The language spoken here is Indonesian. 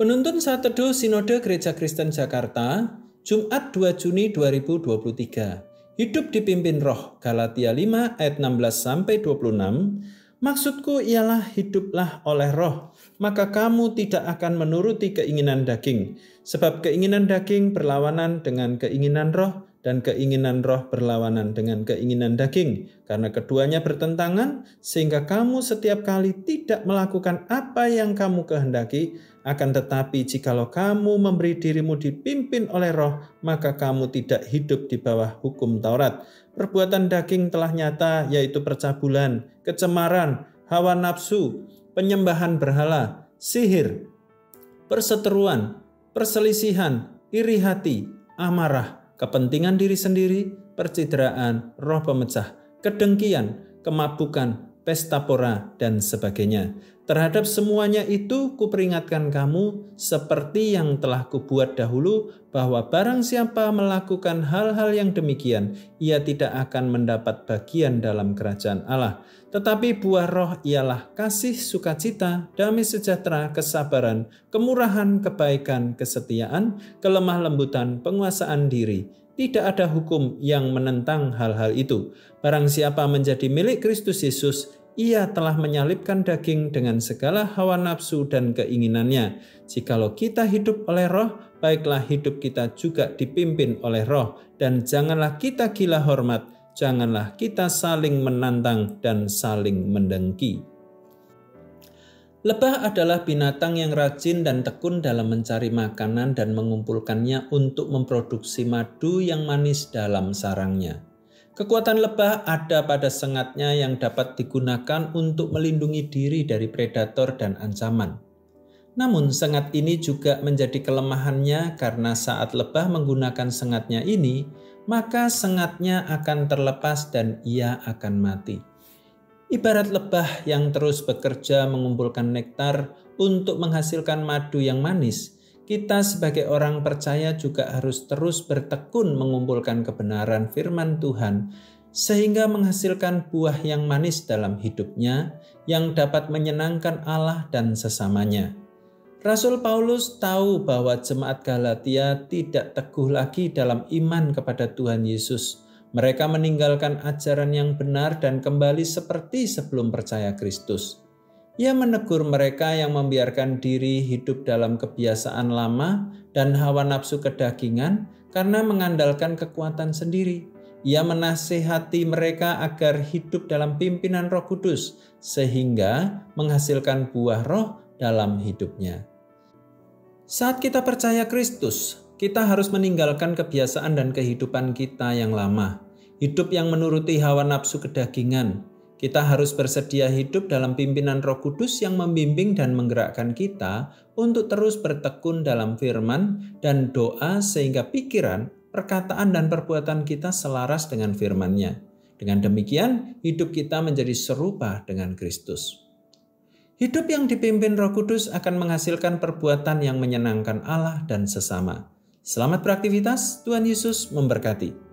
Penuntun Saat Teduh Sinode Gereja Kristen Jakarta, Jumat 2 Juni 2023. Hidup dipimpin Roh, Galatia 5 ayat 16-26. Maksudku ialah hiduplah oleh Roh, maka kamu tidak akan menuruti keinginan daging. Sebab keinginan daging berlawanan dengan keinginan Roh, dan keinginan Roh berlawanan dengan keinginan daging. Karena keduanya bertentangan, sehingga kamu setiap kali tidak melakukan apa yang kamu kehendaki. Akan tetapi jikalau kamu memberi dirimu dipimpin oleh Roh, maka kamu tidak hidup di bawah hukum Taurat. Perbuatan daging telah nyata, yaitu percabulan, kecemaran, hawa nafsu, penyembahan berhala, sihir, perseteruan, perselisihan, iri hati, amarah, kepentingan diri sendiri, percideraan, roh pemecah, kedengkian, kemabukan, pesta pora, dan sebagainya. Terhadap semuanya itu kuperingatkan kamu seperti yang telah kubuat dahulu, bahwa barang siapa melakukan hal-hal yang demikian, ia tidak akan mendapat bagian dalam kerajaan Allah. Tetapi buah Roh ialah kasih, sukacita, damai sejahtera, kesabaran, kemurahan, kebaikan, kesetiaan, kelemah lembutan, penguasaan diri. Tidak ada hukum yang menentang hal-hal itu. Barang siapa menjadi milik Kristus Yesus, ia telah menyalibkan daging dengan segala hawa nafsu dan keinginannya. Jikalau kita hidup oleh Roh, baiklah hidup kita juga dipimpin oleh Roh. Dan janganlah kita gila hormat, janganlah kita saling menantang dan saling mendengki. Lebah adalah binatang yang rajin dan tekun dalam mencari makanan dan mengumpulkannya untuk memproduksi madu yang manis dalam sarangnya. Kekuatan lebah ada pada sengatnya yang dapat digunakan untuk melindungi diri dari predator dan ancaman. Namun sengat ini juga menjadi kelemahannya karena saat lebah menggunakan sengatnya ini, maka sengatnya akan terlepas dan ia akan mati. Ibarat lebah yang terus bekerja mengumpulkan nektar untuk menghasilkan madu yang manis, kita sebagai orang percaya juga harus terus bertekun mengumpulkan kebenaran firman Tuhan sehingga menghasilkan buah yang manis dalam hidupnya yang dapat menyenangkan Allah dan sesamanya. Rasul Paulus tahu bahwa jemaat Galatia tidak teguh lagi dalam iman kepada Tuhan Yesus. Mereka meninggalkan ajaran yang benar dan kembali seperti sebelum percaya Kristus. Ia menegur mereka yang membiarkan diri hidup dalam kebiasaan lama dan hawa nafsu kedagingan karena mengandalkan kekuatan sendiri. Ia menasihati mereka agar hidup dalam pimpinan Roh Kudus sehingga menghasilkan buah Roh dalam hidupnya. Saat kita percaya Kristus, kita harus meninggalkan kebiasaan dan kehidupan kita yang lama. Hidup yang menuruti hawa nafsu kedagingan. Kita harus bersedia hidup dalam pimpinan Roh Kudus yang membimbing dan menggerakkan kita untuk terus bertekun dalam firman dan doa sehingga pikiran, perkataan, dan perbuatan kita selaras dengan firman-Nya. Dengan demikian, hidup kita menjadi serupa dengan Kristus. Hidup yang dipimpin Roh Kudus akan menghasilkan perbuatan yang menyenangkan Allah dan sesama. Selamat beraktivitas, Tuhan Yesus memberkati.